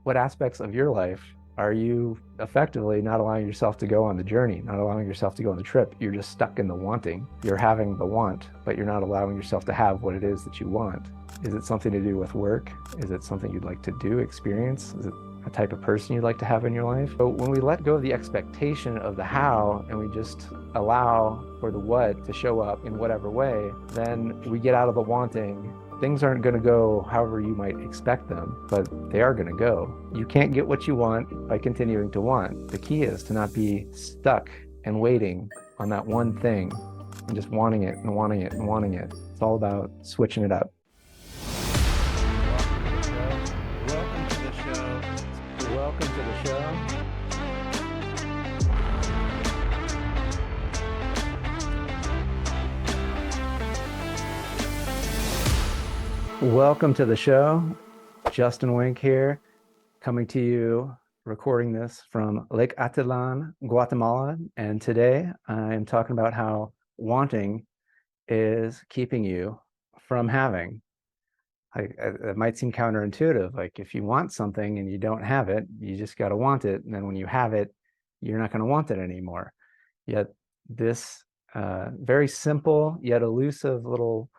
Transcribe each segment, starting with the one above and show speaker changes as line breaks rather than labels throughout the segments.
what aspects of your life are you effectively not allowing yourself to go on the journey, not allowing yourself to go on the trip? You're just stuck in the wanting. You're having the want, but you're not allowing yourself to have what it is that you want. Is it something to do with work? Is it something you'd like to do, experience? Is it a type of person you'd like to have in your life? But when we let go of the expectation of the how and we just allow for the what to show up in whatever way, then we get out of the wanting. Things aren't going to go however you might expect them, but they are going to go. You can't get what you want by continuing to want. The key is to not be stuck and waiting on that one thing and just wanting it and wanting it and wanting it. It's all about switching it up. Welcome to the show. Welcome to the show. Welcome to the show. Justin Wink here, coming to you, recording this from Lake Atitlán, Guatemala. And today I am talking about how wanting is keeping you from having. It might seem counterintuitive. Like if you want something and you don't have it, you just got to want it. And then when you have it, you're not going to want it anymore. Yet this very simple yet elusive little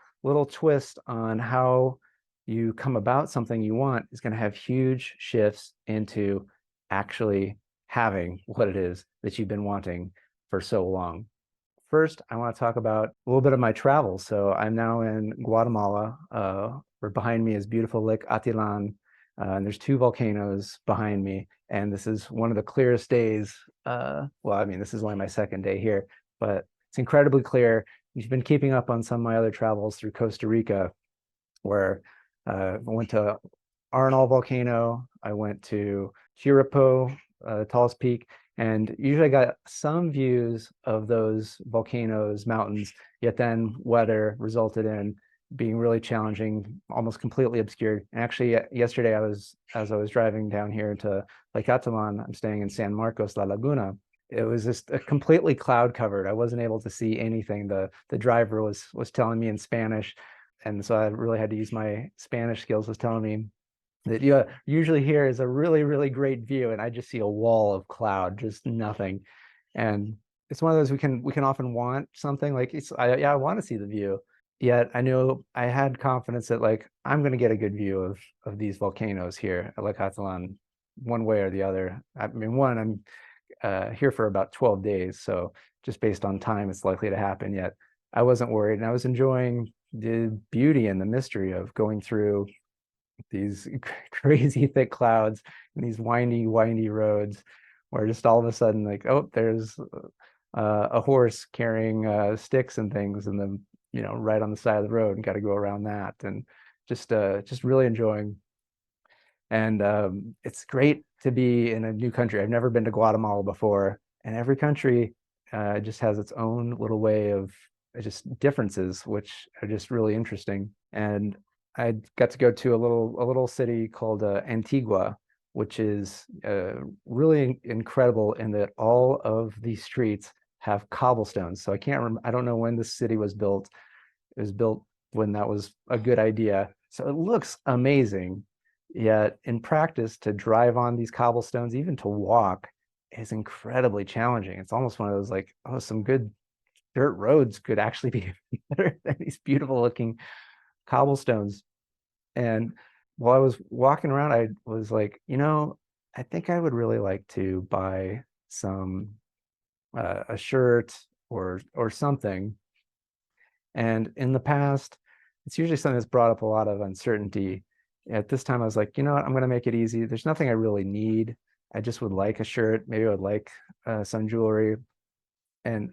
twist on how you come about something you want is going to have huge shifts into actually having what it is that you've been wanting for so long. First, I want to talk about a little bit of my travels. So I'm now in Guatemala, where behind me is beautiful Lake Atitlán, and there's two volcanoes behind me. And this is one of the clearest days. Well, I mean, this is only my second day here, but it's incredibly clear. You've been keeping up on some of my other travels through Costa Rica, where I went to Arenal volcano. I went to Chirapo, the tallest peak, and usually I got some views of those volcanoes, mountains, yet then weather resulted in being really challenging, almost completely obscured. And actually, yesterday, as I was driving down here to Lake Atitlán, I'm staying in San Marcos, La Laguna. It was just completely cloud covered. I wasn't able to see anything. The driver was telling me in Spanish, and so I really had to use my Spanish skills. Was telling me that usually here is a really great view, and I just see a wall of cloud, just nothing. And it's one of those we can often want something like I want to see the view. Yet I knew I had confidence that like I'm going to get a good view of these volcanoes here at Lake Atitlán, one way or the other. I mean, I'm here for about 12 days, so just based on time, it's likely to happen. Yet I wasn't worried, and I was enjoying the beauty and the mystery of going through these crazy thick clouds and these windy roads, where just all of a sudden, like, oh, there's a horse carrying sticks and things, and then right on the side of the road, and got to go around that, and just really enjoying. And it's great to be in a new country. I've never been to Guatemala before, and every country just has its own little way of just differences, which are just really interesting. And I got to go to a little city called Antigua, which is really incredible in that all of these streets have cobblestones. So I don't know when this city was built. It was built when that was a good idea. So it looks amazing. Yet in practice, to drive on these cobblestones, even to walk, is incredibly challenging. It's almost one of those like, oh, some good dirt roads could actually be better than these beautiful looking cobblestones. And while I was walking around, I was like, I think I would really like to buy some a shirt or something. And in the past, it's usually something that's brought up a lot of uncertainty. At this time, I was like, you know what, I'm going to make it easy. There's nothing I really need. I just would like a shirt. Maybe I would like some jewelry. And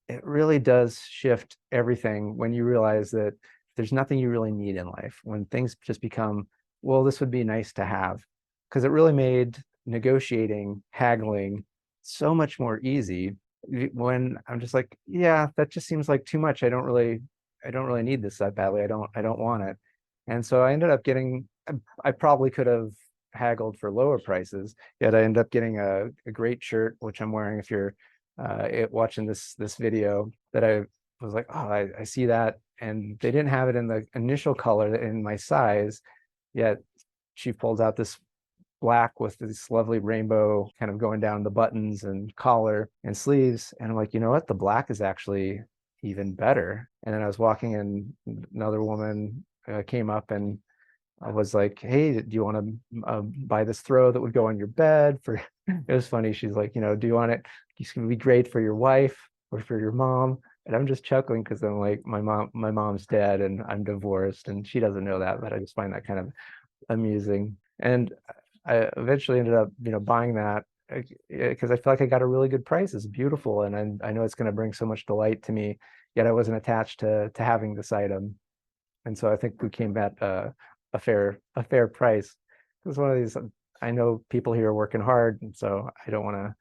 it really does shift everything when you realize that there's nothing you really need in life. When things just become, well, this would be nice to have. Because it really made negotiating, haggling so much more easy when I'm just like, yeah, that just seems like too much. I don't really need this that badly. I don't want it. And so I ended up getting, I probably could have haggled for lower prices, yet I ended up getting a great shirt, which I'm wearing. If you're watching this video, that I was like, oh, I see that. And they didn't have it in the initial color in my size, yet she pulls out this black with this lovely rainbow kind of going down the buttons and collar and sleeves. And I'm like, you know what? The black is actually even better. And then I was walking and another woman came up and I was like, hey, do you want to buy this throw that would go on your bed for, it was funny. She's like, do you want it? It's going to be great for your wife or for your mom. And I'm just chuckling because I'm like, my mom's dead and I'm divorced and she doesn't know that, but I just find that kind of amusing. And I eventually ended up, buying that because I feel like I got a really good price. It's beautiful, and I know it's going to bring so much delight to me. Yet I wasn't attached to having this item, and so I think we came at a fair price. It's one of these. I know people here are working hard, and so I don't want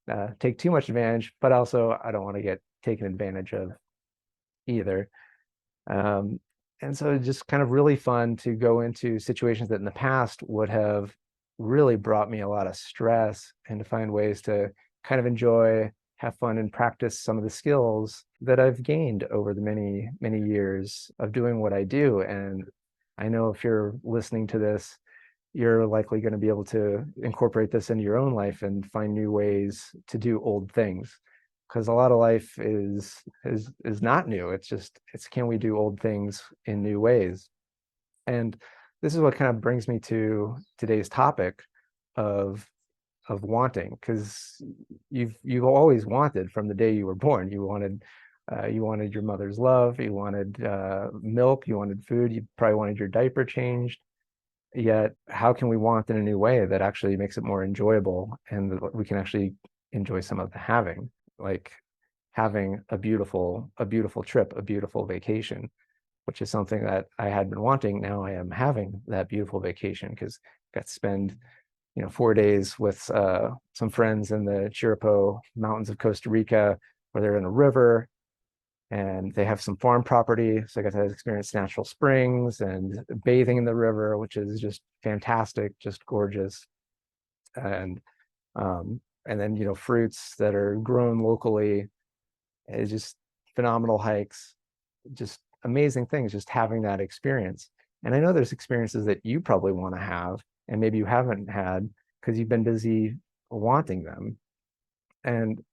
to take too much advantage, but also I don't want to get taken advantage of either. Um, and so it's just kind of really fun to go into situations that in the past would have really brought me a lot of stress, and to find ways to kind of enjoy, have fun, and practice some of the skills that I've gained over the many, many years of doing what I do. And I know if you're listening to this, you're likely going to be able to incorporate this into your own life and find new ways to do old things, because a lot of life is not new. It's can we do old things in new ways? And this is what kind of brings me to today's topic of wanting, because you've always wanted from the day you were born. You wanted your mother's love, you wanted milk, you wanted food, you probably wanted your diaper changed. Yet how can we want in a new way that actually makes it more enjoyable, and that we can actually enjoy some of the having, like having a beautiful trip, a beautiful vacation, which is something that I had been wanting. Now I am having that beautiful vacation because I got to spend 4 days with some friends in the Chirripó Mountains of Costa Rica, where they're in a river and they have some farm property. So I got to experience natural springs and bathing in the river, which is just fantastic, just gorgeous. And and then fruits that are grown locally. It's just phenomenal hikes, just amazing things, just having that experience. And I know there's experiences that you probably want to have, and maybe you haven't had because you've been busy wanting them. And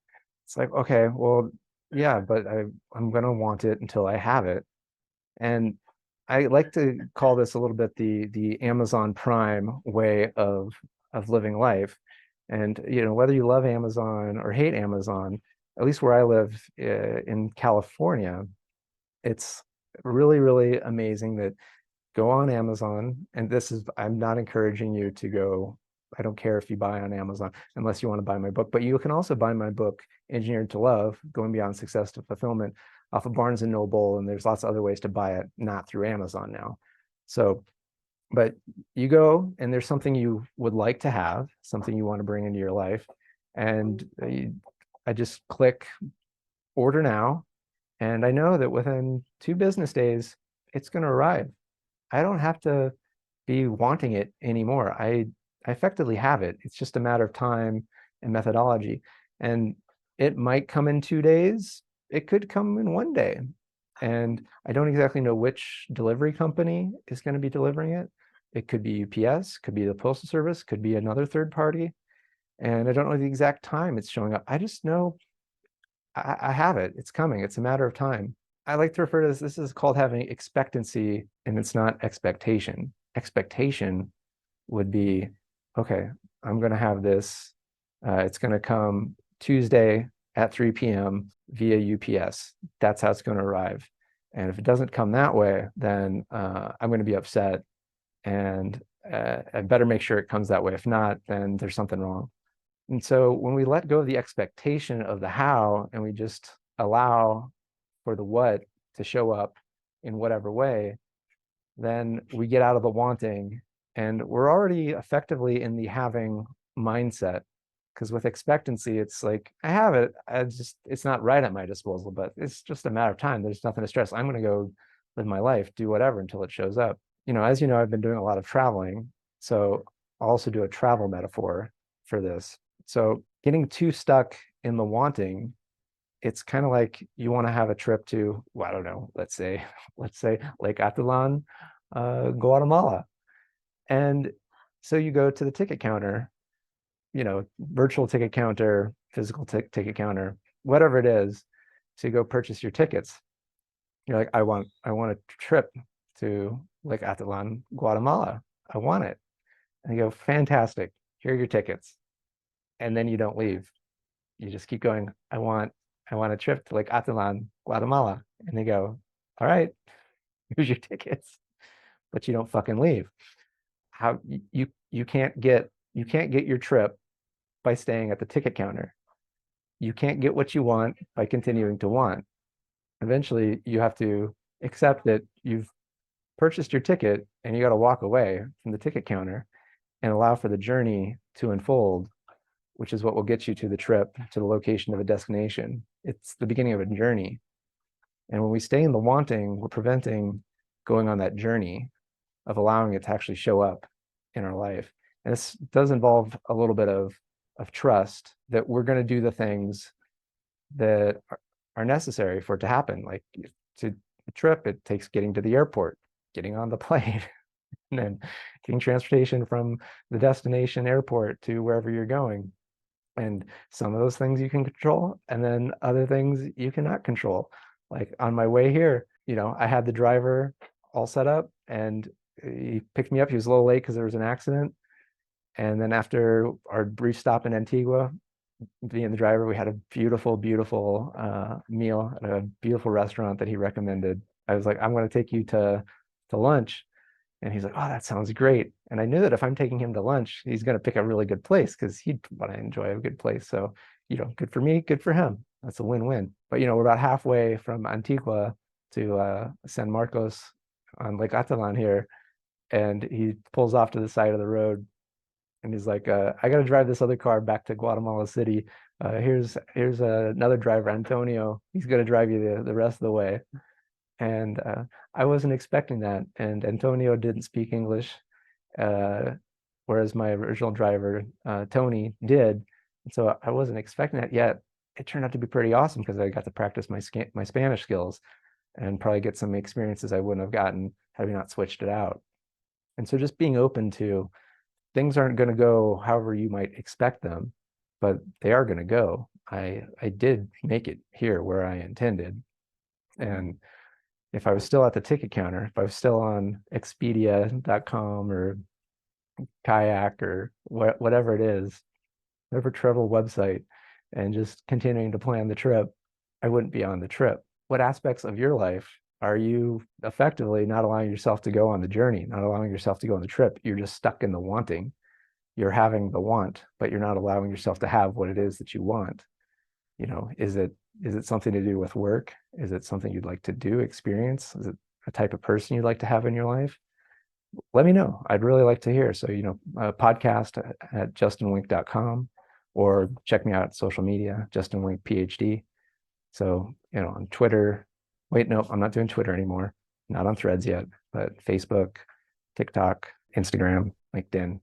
it's like, okay, well, yeah, but I'm gonna want it until I have it. And I like to call this a little bit the Amazon Prime way of living life. And whether you love Amazon or hate Amazon, at least where I live in California, it's really, really amazing that go on Amazon. And this is, I'm not encouraging you to go, I don't care if you buy on Amazon unless you want to buy my book, but you can also buy my book, Engineered to Love, Going Beyond Success to Fulfillment, off of Barnes and Noble. And there's lots of other ways to buy it, not through Amazon now. So, but you go and there's something you would like to have, something you want to bring into your life. And I just click order now. And I know that within 2 business days, it's going to arrive. I don't have to be wanting it anymore. I effectively have it. It's just a matter of time and methodology. And it might come in 2 days. It could come in one day. And I don't exactly know which delivery company is going to be delivering it. It could be UPS, could be the Postal Service, could be another third party. And I don't know the exact time it's showing up. I just know I have it. It's coming. It's a matter of time. I like to refer to this is called having expectancy, and it's not expectation. Expectation would be, okay, I'm going to have this. It's going to come Tuesday at 3 p.m. via UPS. That's how it's going to arrive. And if it doesn't come that way, then I'm going to be upset, and I better make sure it comes that way. If not, then there's something wrong. And so when we let go of the expectation of the how, and we just allow for the what to show up in whatever way, then we get out of the wanting, and we're already effectively in the having mindset. Because with expectancy, it's like, I have it, it's not right at my disposal, but it's just a matter of time. There's nothing to stress. I'm going to go live my life, do whatever until it shows up. As you know, I've been doing a lot of traveling. So I'll also do a travel metaphor for this. So getting too stuck in the wanting, it's kind of like you want to have a trip to, well, I don't know, let's say Lake Atitlán, Guatemala. And So you go to the ticket counter, virtual ticket counter, physical ticket counter, whatever it is, to go purchase your tickets. You're like, I want a trip to Lake Atitlán, Guatemala. I want it. And they go, fantastic. Here are your tickets. And then you don't leave. You just keep going. I want a trip to Lake Atitlán, Guatemala. And they go, all right, here's your tickets. But you don't fucking leave. How you can't get your trip by staying at the ticket counter. You can't get what you want by continuing to want. Eventually, you have to accept that you've purchased your ticket and you got to walk away from the ticket counter and allow for the journey to unfold, which is what will get you to the trip, to the location of a destination. It's the beginning of a journey. And when we stay in the wanting, we're preventing going on that journey of allowing it to actually show up in our life. And this does involve a little bit of trust that we're going to do the things that are necessary for it to happen. Like to a trip, it takes getting to the airport, getting on the plane, and then getting transportation from the destination airport to wherever you're going. And some of those things you can control, and then other things you cannot control. Like on my way here, I had the driver all set up and he picked me up. He was a little late because there was an accident. And then after our brief stop in Antigua, me and the driver, we had a beautiful, beautiful meal at a beautiful restaurant that he recommended. I was like, I'm going to take you to lunch. And he's like, oh, that sounds great. And I knew that if I'm taking him to lunch, he's going to pick a really good place because he'd want to enjoy a good place. So, good for me, good for him. That's a win-win. But, we're about halfway from Antigua to San Marcos on Lake Atitlán here. And he pulls off to the side of the road and he's like, I got to drive this other car back to Guatemala City. Here's another driver, Antonio. He's going to drive you the rest of the way. And I wasn't expecting that. And Antonio didn't speak English, whereas my original driver, Tony, did. And so I wasn't expecting that yet. It turned out to be pretty awesome because I got to practice my Spanish skills and probably get some experiences I wouldn't have gotten had we not switched it out. And so just being open to things aren't going to go however you might expect them, but they are going to go. I did make it here where I intended. And if I was still at the ticket counter, if I was still on Expedia.com or Kayak or whatever it is, whatever travel website, and just continuing to plan the trip, I wouldn't be on the trip. What aspects of your life are you effectively not allowing yourself to go on the journey, not allowing yourself to go on the trip? You're just stuck in the wanting. You're having the want, but you're not allowing yourself to have what it is that you want. Is it something to do with work? Is it something you'd like to do, experience? Is it a type of person you'd like to have in your life? Let me know. I'd really like to hear. So, a podcast at justinwink.com or check me out at social media, Justin Wink, Ph.D. So, on Twitter. Wait, no, I'm not doing Twitter anymore. Not on Threads yet, but Facebook, TikTok, Instagram, LinkedIn.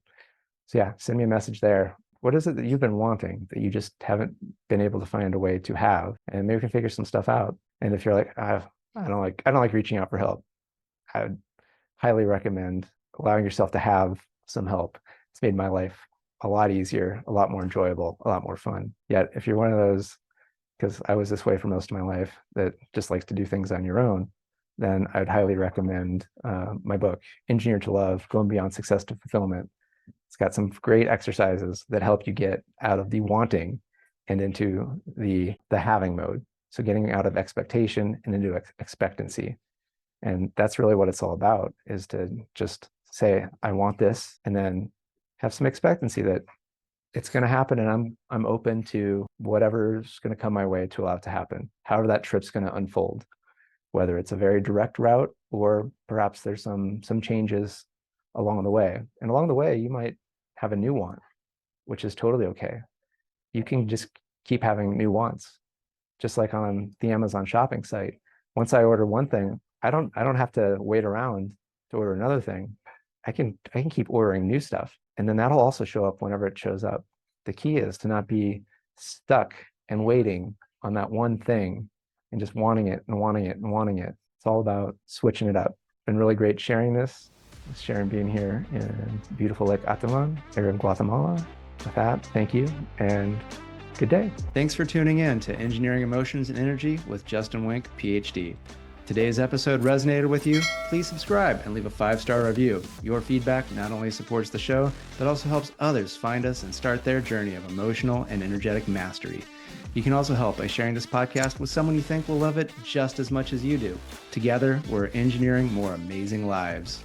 So yeah, send me a message there. What is it that you've been wanting that you just haven't been able to find a way to have? And maybe we can figure some stuff out. And if you're like, I don't like reaching out for help, I would highly recommend allowing yourself to have some help. It's made my life a lot easier, a lot more enjoyable, a lot more fun. Yet if you're one of those, because I was this way for most of my life, that just likes to do things on your own, then I'd highly recommend my book, Engineered to Love, Going Beyond Success to Fulfillment. It's got some great exercises that help you get out of the wanting and into the having mode. So getting out of expectation and into expectancy. And that's really what it's all about, is to just say, I want this, and then have some expectancy that it's going to happen, and I'm open to whatever's going to come my way to allow it to happen, however that trip's going to unfold, whether it's a very direct route or perhaps there's some changes along the way. And along the way, you might have a new want, which is totally okay. You can just keep having new wants, just like on the Amazon shopping site. Once I order one thing, I don't have to wait around to order another thing. I can keep ordering new stuff, and then that'll also show up whenever it shows up. The key is to not be stuck and waiting on that one thing and just wanting it and wanting it and wanting it. It's all about switching it up. Been really great sharing this. Sharon being here in beautiful Lake Atitlán here in Guatemala. With that, thank you and good day. Thanks for tuning in to Engineering Emotions and Energy with Justin Wink, Ph.D. Today's episode resonated with you? Please subscribe and leave a 5-star review. Your feedback not only supports the show, but also helps others find us and start their journey of emotional and energetic mastery. You can also help by sharing this podcast with someone you think will love it just as much as you do. Together, we're engineering more amazing lives.